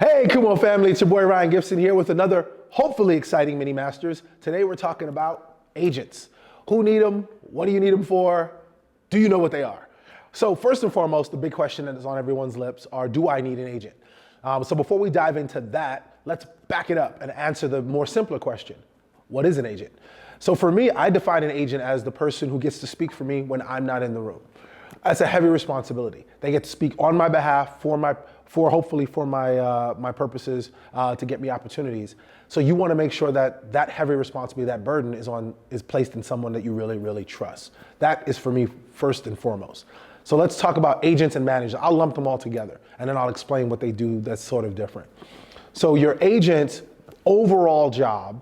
Hey, Khumo family, it's your boy Ryan Gibson here with another hopefully exciting Mini Masters. Today we're talking about agents. Who need them? What do you need them for? Do you know what they are? So first and foremost, the big question that is on everyone's lips are, do I need an agent? So before we dive into that, let's back it up and answer the more simpler question. What is an agent? So for me, I define an agent as the person who gets to speak for me when I'm not in the room. That's a heavy responsibility. They get to speak on my behalf hopefully for my purposes to get me opportunities. So you want to make sure that that heavy responsibility, that burden is placed in someone that you really, really trust. That is for me first and foremost. So let's talk about agents and managers. I'll lump them all together and then I'll explain what they do that's sort of different. So your agent's overall job,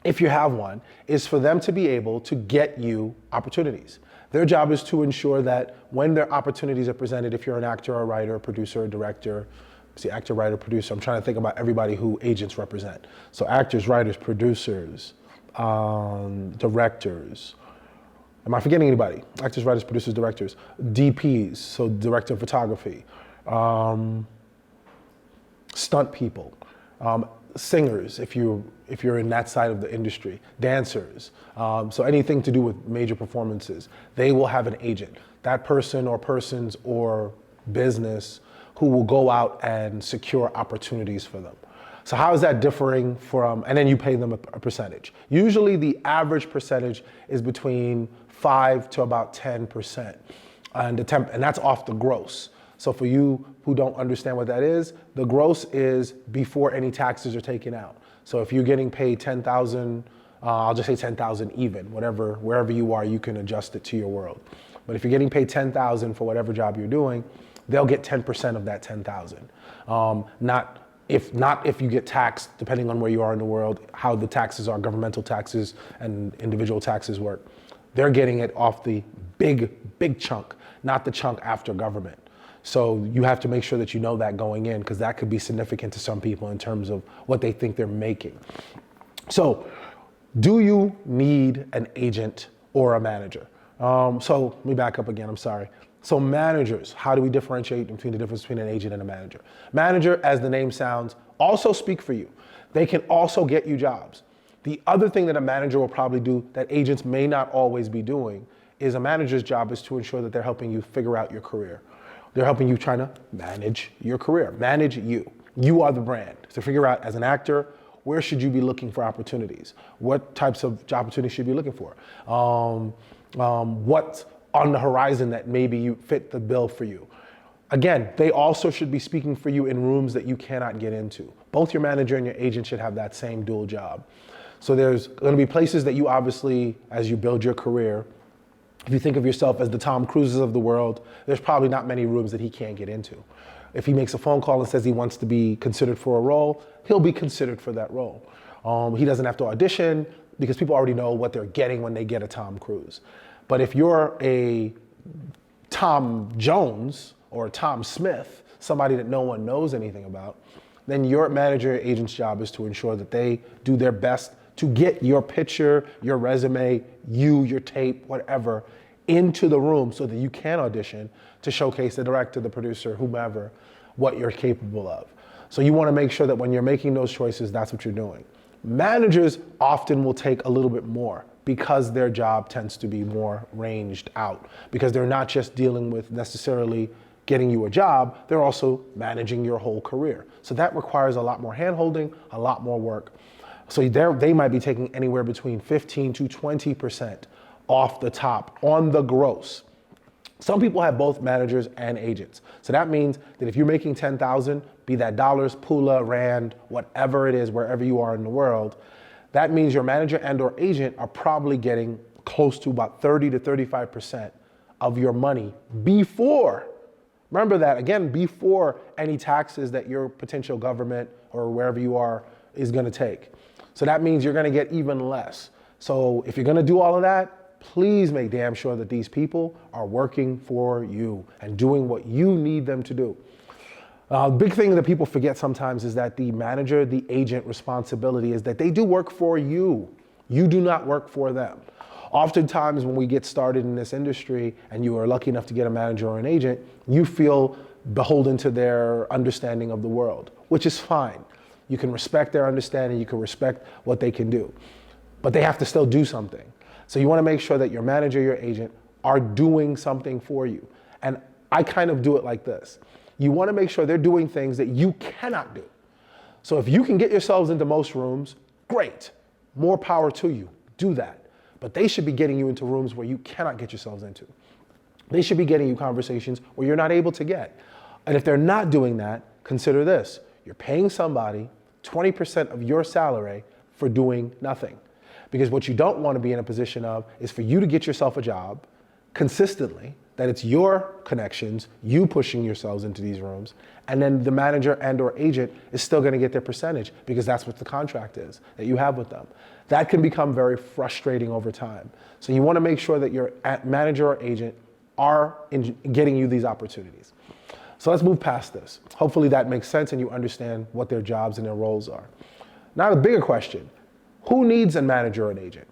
if you have one, is for them to be able to get you opportunities. Their job is to ensure that when their opportunities are presented, if you're an actor, a writer, a producer, a director, see, actor, writer, producer, I'm trying to think about everybody who agents represent. So actors, writers, producers, directors. Am I forgetting anybody? Actors, writers, producers, directors, DPs, so director of photography, stunt people, singers, if you're in that side of the industry, dancers, so anything to do with major performances, they will have an agent. That person or persons or business who will go out and secure opportunities for them. So how is that differing from, and then you pay them a percentage. Usually the average percentage is between 5 to about 10%, and that's off the gross. So for you who don't understand what that is, the gross is before any taxes are taken out. So if you're getting paid 10,000, I'll just say 10,000 even, wherever you are, you can adjust it to your world. But if you're getting paid 10,000 for whatever job you're doing, they'll get 10% of that 10,000. Not if you get taxed, depending on where you are in the world, how the taxes are, governmental taxes and individual taxes work. They're getting it off the big chunk, not the chunk after government. So you have to make sure that you know that going in, because that could be significant to some people in terms of what they think they're making. So do you need an agent or a manager? So let me back up again, I'm sorry. So managers, how do we differentiate between the difference between an agent and a manager? Manager, as the name sounds, also speak for you. They can also get you jobs. The other thing that a manager will probably do that agents may not always be doing is a manager's job is to ensure that they're helping you figure out your career. They're helping you trying to manage your career, manage you. You are the brand. To figure out as an actor, where should you be looking for opportunities? What types of opportunities should you be looking for? What's on the horizon that maybe you fit the bill for you? Again, they also should be speaking for you in rooms that you cannot get into. Both your manager and your agent should have that same dual job. So there's gonna be places that you obviously, as you build your career, if you think of yourself as the Tom Cruises of the world, there's probably not many rooms that he can't get into. If he makes a phone call and says he wants to be considered for a role, he'll be considered for that role. He doesn't have to audition because people already know what they're getting when they get a Tom Cruise. But if you're a Tom Jones or a Tom Smith, somebody that no one knows anything about, then your manager or agent's job is to ensure that they do their best to get your picture, your resume, your tape, whatever, into the room so that you can audition to showcase the director, the producer, whomever, what you're capable of. So you want to make sure that when you're making those choices, that's what you're doing. Managers often will take a little bit more because their job tends to be more ranged out, because they're not just dealing with necessarily getting you a job, they're also managing your whole career. So that requires a lot more hand-holding, a lot more work. So they might be taking anywhere between 15 to 20% off the top on the gross. Some people have both managers and agents. So that means that if you're making 10,000, be that dollars, pula, rand, whatever it is, wherever you are in the world, that means your manager and or agent are probably getting close to about 30 to 35% of your money before, remember that again, before any taxes that your potential government or wherever you are is gonna take. So that means you're gonna get even less. So if you're gonna do all of that, please make damn sure that these people are working for you and doing what you need them to do. Big thing that people forget sometimes is that the manager, the agent responsibility is that they do work for you. You do not work for them. Oftentimes when we get started in this industry and you are lucky enough to get a manager or an agent, you feel beholden to their understanding of the world. which is fine. You can respect their understanding, you can respect what they can do, but they have to still do something. So you want to make sure that your manager, your agent are doing something for you. And I kind of do it like this. You want to make sure they're doing things that you cannot do. So if you can get yourselves into most rooms, great, more power to you, do that. But they should be getting you into rooms where you cannot get yourselves into. They should be getting you conversations where you're not able to get. And if they're not doing that, consider this. You're paying somebody 20% of your salary for doing nothing. Because what you don't want to be in a position of is for you to get yourself a job consistently, that it's your connections, you pushing yourselves into these rooms, and then the manager and or agent is still going to get their percentage because that's what the contract is that you have with them. That can become very frustrating over time. So you want to make sure that your manager or agent are getting you these opportunities. So let's move past this. Hopefully that makes sense and you understand what their jobs and their roles are. Now the bigger question, who needs a manager or an agent?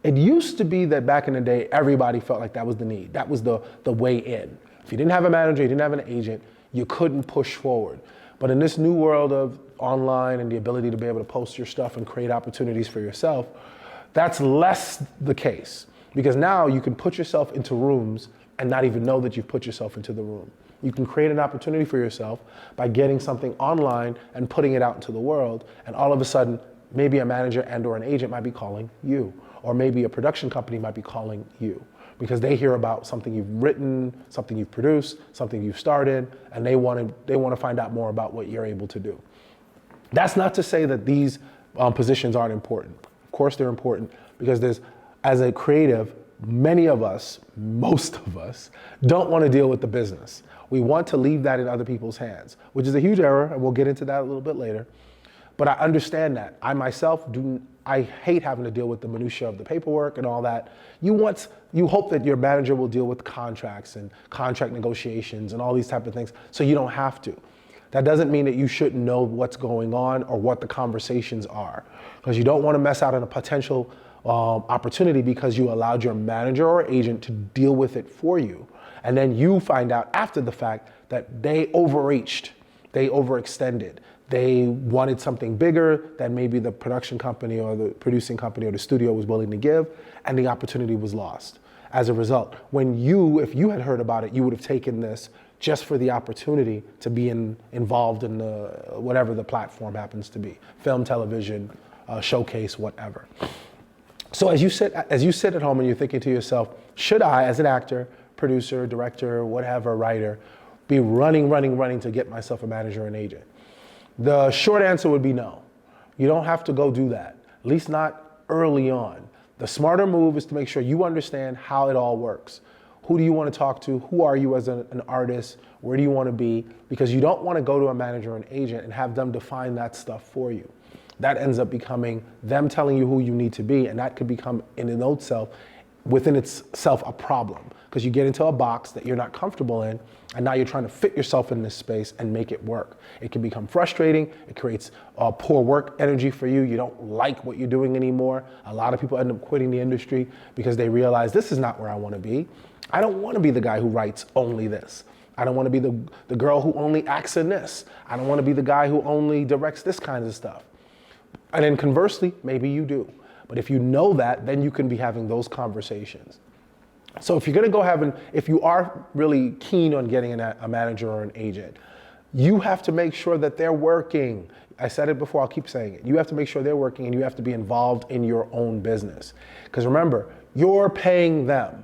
It used to be that back in the day, everybody felt like that was the need. That was the way in. If you didn't have a manager, you didn't have an agent, you couldn't push forward. But in this new world of online and the ability to be able to post your stuff and create opportunities for yourself, that's less the case. Because now you can put yourself into rooms and not even know that you've put yourself into the room. You can create an opportunity for yourself by getting something online and putting it out into the world, and all of a sudden, maybe a manager and or an agent might be calling you, or maybe a production company might be calling you because they hear about something you've written, something you've produced, something you've started, and they want to find out more about what you're able to do. That's not to say that these positions aren't important. Of course they're important because as a creative, many of us, most of us, don't want to deal with the business. We want to leave that in other people's hands, which is a huge error, and we'll get into that a little bit later. But I understand that. I myself I hate having to deal with the minutia of the paperwork and all that. You hope that your manager will deal with contracts and contract negotiations and all these type of things, so you don't have to. That doesn't mean that you shouldn't know what's going on or what the conversations are, because you don't want to mess out on a potential opportunity because you allowed your manager or agent to deal with it for you. And then you find out after the fact that they overreached, they overextended. They wanted something bigger than maybe the production company or the producing company or the studio was willing to give, and the opportunity was lost. As a result, if you had heard about it, you would have taken this just for the opportunity to be involved in whatever the platform happens to be, film, television, showcase, whatever. So as you sit at home and you're thinking to yourself, should I, as an actor, producer, director, whatever, writer, be running to get myself a manager or an agent? The short answer would be no. You don't have to go do that, at least not early on. The smarter move is to make sure you understand how it all works. Who do you want to talk to? Who are you as an artist? Where do you want to be? Because you don't want to go to a manager or an agent and have them define that stuff for you. That ends up becoming them telling you who you need to be, and that could become within itself a problem, because you get into a box that you're not comfortable in, and now you're trying to fit yourself in this space and make it work. It can become frustrating. It creates poor work energy for you. You don't like what you're doing anymore. A lot of people end up quitting the industry because they realize this is not where I want to be. I don't want to be the guy who writes only this. I don't want to be the girl who only acts in this. I don't want to be the guy who only directs this kind of stuff. And then conversely, maybe you do. But if you know that, then you can be having those conversations. So if you're going to if you are really keen on getting a manager or an agent, you have to make sure that they're working. I said it before, I'll keep saying it. You have to make sure they're working, and you have to be involved in your own business. Because remember, you're paying them.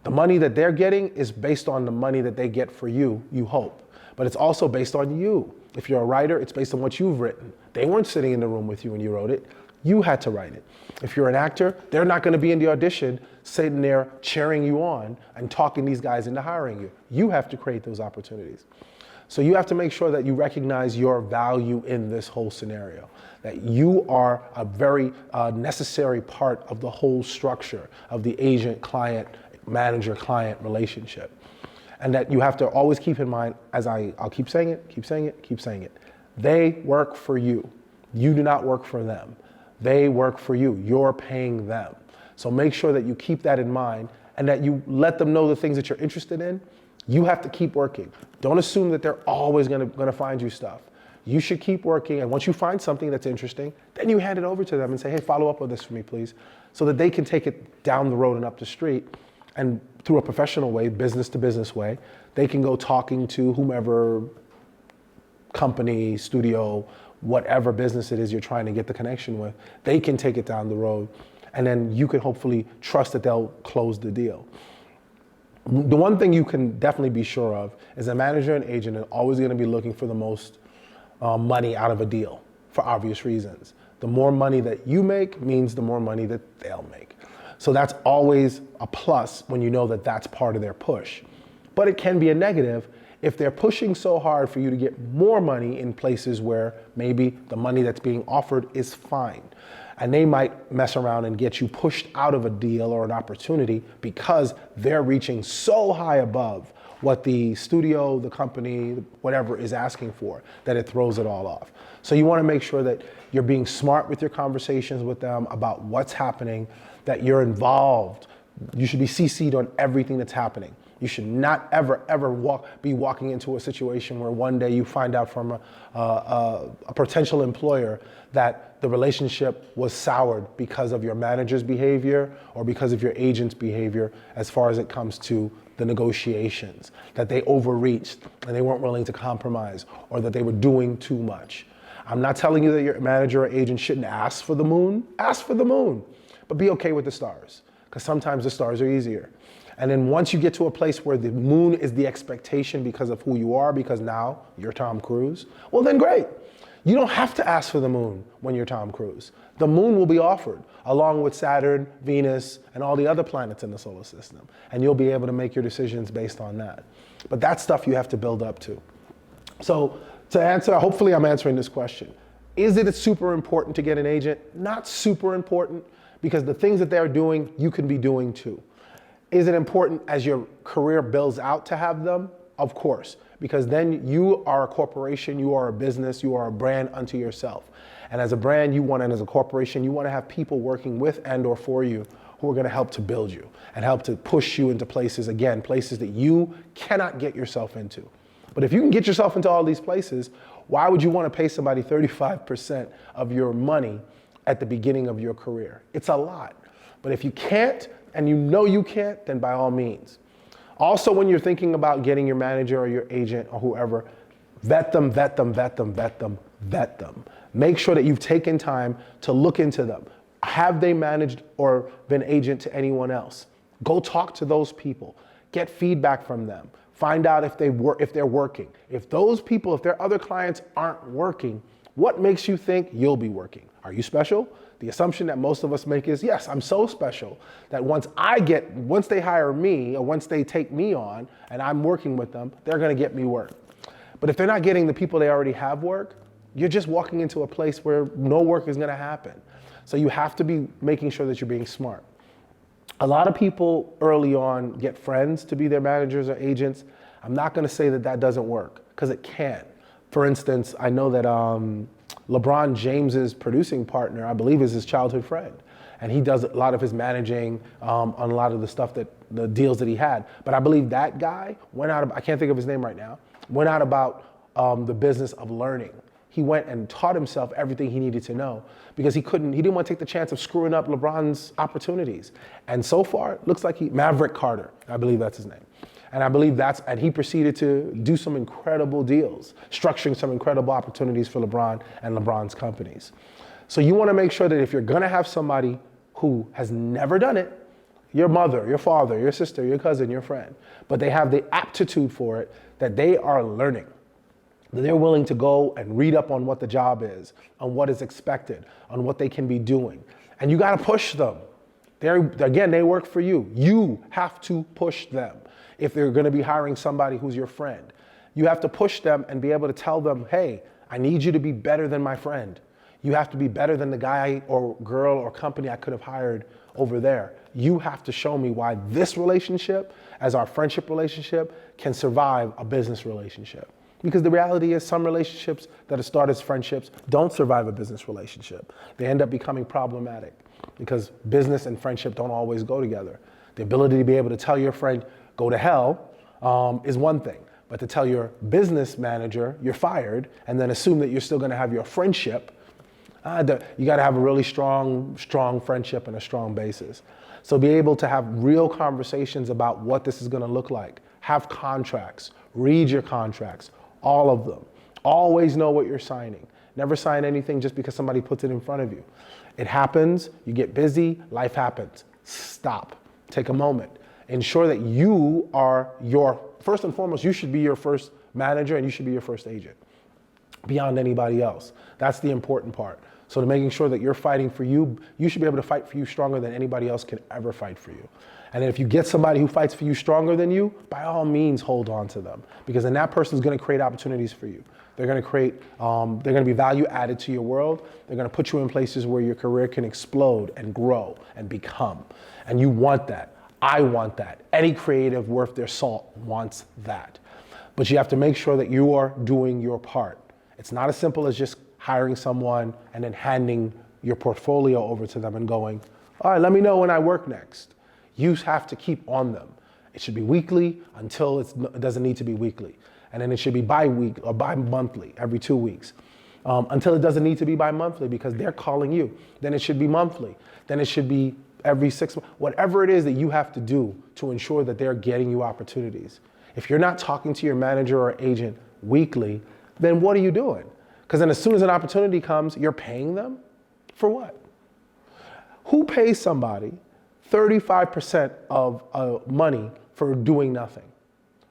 The money that they're getting is based on the money that they get for you, you hope. But it's also based on you. If you're a writer, it's based on what you've written. They weren't sitting in the room with you when you wrote it. You had to write it. If you're an actor, they're not going to be in the audition sitting there cheering you on and talking these guys into hiring you. You have to create those opportunities. So you have to make sure that you recognize your value in this whole scenario, that you are a very necessary part of the whole structure of the agent-client, manager-client relationship. And that you have to always keep in mind, as I'll keep saying it, they work for you. You do not work for them. They work for you. You're paying them. So make sure that you keep that in mind and that you let them know the things that you're interested in. You have to keep working. Don't assume that they're always going to find you stuff. You should keep working, and once you find something that's interesting, then you hand it over to them and say, hey, follow up with this for me, please, so that they can take it down the road and up the street, and through a professional way, business to business way, they can go talking to whomever company, studio, whatever business it is you're trying to get the connection with. They can take it down the road, and then you can hopefully trust that they'll close the deal. The one thing you can definitely be sure of is a manager and agent are always going to be looking for the most money out of a deal for obvious reasons. The more money that you make means the more money that they'll make. So that's always a plus when you know that that's part of their push. But it can be a negative if they're pushing so hard for you to get more money in places where maybe the money that's being offered is fine. And they might mess around and get you pushed out of a deal or an opportunity because they're reaching so high above what the studio, the company, whatever is asking for, that it throws it all off. So you want to make sure that you're being smart with your conversations with them about what's happening, that you're involved. You should be CC'd on everything that's happening. You should not ever be walking into a situation where one day you find out from a potential employer that the relationship was soured because of your manager's behavior or because of your agent's behavior as far as it comes to the negotiations, that they overreached and they weren't willing to compromise, or that they were doing too much. I'm not telling you that your manager or agent shouldn't ask for the moon. Ask for the moon, but be okay with the stars, because sometimes the stars are easier. And then once you get to a place where the moon is the expectation because of who you are, because now you're Tom Cruise, well then great. You don't have to ask for the moon when you're Tom Cruise. The moon will be offered along with Saturn, Venus, and all the other planets in the solar system. And you'll be able to make your decisions based on that. But that's stuff you have to build up to. So to answer, hopefully I'm answering this question. Is it super important to get an agent? Not super important, because the things that they're doing, you can be doing too. Is it important as your career builds out to have them? Of course, because then you are a corporation, you are a business, you are a brand unto yourself. And as a brand, and as a corporation, you want to have people working with and or for you who are going to help to build you and help to push you into places, again, places that you cannot get yourself into. But if you can get yourself into all these places, why would you want to pay somebody 35% of your money at the beginning of your career? It's a lot. But if you can't, and you know you can't, then by all means. Also, when you're thinking about getting your manager or your agent or whoever, vet them, vet them, vet them, vet them, vet them. Make sure that you've taken time to look into them. Have they managed or been agent to anyone else? Go talk to those people. Get feedback from them. Find out if they're working. If those people, if their other clients aren't working, what makes you think you'll be working? Are you special? The assumption that most of us make is, yes, I'm so special that once they hire me or once they take me on and I'm working with them, they're gonna get me work. But if they're not getting the people they already have work, you're just walking into a place where no work is gonna happen. So you have to be making sure that you're being smart. A lot of people early on get friends to be their managers or agents. I'm not gonna say that that doesn't work, because it can. For instance, I know that LeBron James's producing partner, I believe, is his childhood friend. And he does a lot of his managing on a lot of the deals that he had. But I believe that guy I can't think of his name right now, went out about the business of learning. He went and taught himself everything he needed to know because he didn't want to take the chance of screwing up LeBron's opportunities. And so far, it looks like Maverick Carter, I believe that's his name. And I believe and he proceeded to do some incredible deals, structuring some incredible opportunities for LeBron and LeBron's companies. So you want to make sure that if you're going to have somebody who has never done it, your mother, your father, your sister, your cousin, your friend, but they have the aptitude for it, that they are learning, that they're willing to go and read up on what the job is, on what is expected, on what they can be doing. And you got to push them. They work for you. You have to push them. If they're going to be hiring somebody who's your friend, you have to push them and be able to tell them, hey, I need you to be better than my friend. You have to be better than the guy or girl or company I could have hired over there. You have to show me why this relationship, as our friendship relationship, can survive a business relationship. Because the reality is some relationships that start as friendships don't survive a business relationship. They end up becoming problematic because business and friendship don't always go together. The ability to be able to tell your friend, go to hell, is one thing. But to tell your business manager you're fired and then assume that you're still going to have your friendship, you got to have a really strong friendship and a strong basis. So be able to have real conversations about what this is going to look like. Have contracts, read your contracts, all of them. Always know what you're signing. Never sign anything just because somebody puts it in front of you. It happens, you get busy, life happens. Stop, take a moment. Ensure that you are first and foremost, you should be your first manager and you should be your first agent beyond anybody else. That's the important part. So to making sure that you're fighting for you, you should be able to fight for you stronger than anybody else can ever fight for you. And if you get somebody who fights for you stronger than you, by all means, hold on to them. Because then that person's gonna create opportunities for you. They're gonna they're gonna be value added to your world. They're gonna put you in places where your career can explode and grow and become. And you want that. I want that. Any creative worth their salt wants that. But you have to make sure that you are doing your part. It's not as simple as just hiring someone and then handing your portfolio over to them and going, all right, let me know when I work next. You have to keep on them. It should be weekly until it doesn't need to be weekly. And then it should be bi-week or bi-monthly, every 2 weeks. Until it doesn't need to be bi-monthly because they're calling you. Then it should be monthly. Then it should be every 6 months. Whatever it is that you have to do to ensure that they're getting you opportunities. If you're not talking to your manager or agent weekly, then what are you doing? Because then as soon as an opportunity comes, you're paying them for what? Who pays somebody 35% of money for doing nothing?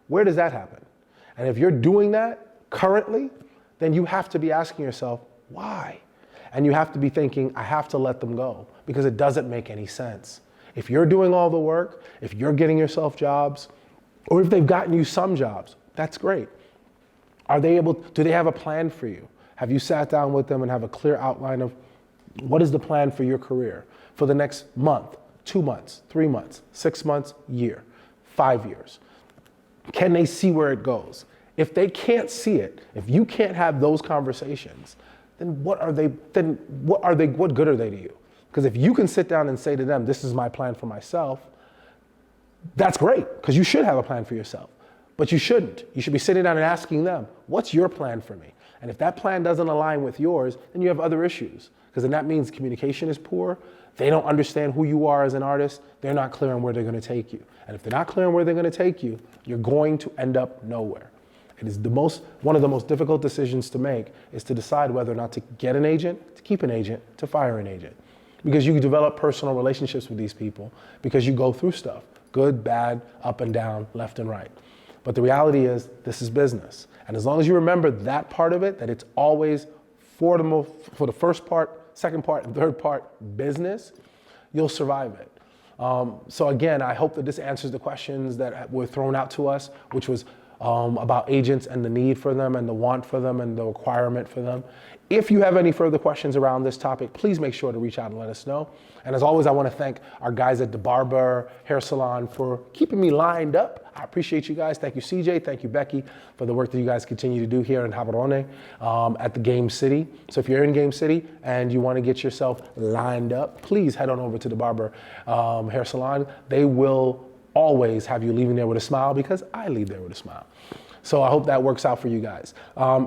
Where does that happen? And if you're doing that currently, then you have to be asking yourself, why? And you have to be thinking, I have to let them go because it doesn't make any sense. If you're doing all the work, if you're getting yourself jobs, or if they've gotten you some jobs, that's great. Do they have a plan for you? Have you sat down with them and have a clear outline of what is the plan for your career for the next month, 2 months, 3 months, 6 months, year, 5 years? Can they see where it goes? If they can't see it, if you can't have those conversations, then what good are they to you? Because if you can sit down and say to them, this is my plan for myself, that's great, because you should have a plan for yourself. But you shouldn't. You should be sitting down and asking them, what's your plan for me? And if that plan doesn't align with yours, then you have other issues. Because then that means communication is poor. They don't understand who you are as an artist. They're not clear on where they're going to take you. And if they're not clear on where they're going to take you, you're going to end up nowhere. It is one of the most difficult decisions to make is to decide whether or not to get an agent, to keep an agent, to fire an agent. Because you develop personal relationships with these people because you go through stuff, good, bad, up and down, left and right. But the reality is this is business. And as long as you remember that part of it, that it's always for the first part, second part, and third part business, you'll survive it. So again, I hope that this answers the questions that were thrown out to us, which was about agents and the need for them and the want for them and the requirement for them. If you have any further questions around this topic, please make sure to reach out and let us know. And as always, I want to thank our guys at the Barber Hair Salon for keeping me lined up. I appreciate you guys. Thank you, CJ. Thank you, Becky, for the work that you guys continue to do here in Jaborone at the Game City. So if you're in Game City and you want to get yourself lined up, please head on over to the Barber Hair Salon. They will always have you leaving there with a smile because I leave there with a smile. So I hope that works out for you guys.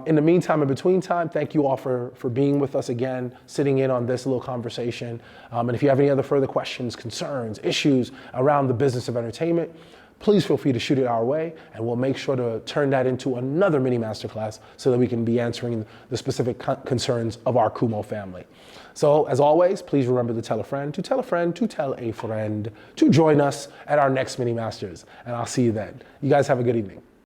In the meantime, in between time, thank you all for being with us again, sitting in on this little conversation. And if you have any other further questions, concerns, issues around the business of entertainment, please feel free to shoot it our way, and we'll make sure to turn that into another mini masterclass so that we can be answering the specific concerns of our Khumo family. So as always, please remember to tell a friend, to tell a friend, to tell a friend, to join us at our next mini masters. And I'll see you then. You guys have a good evening.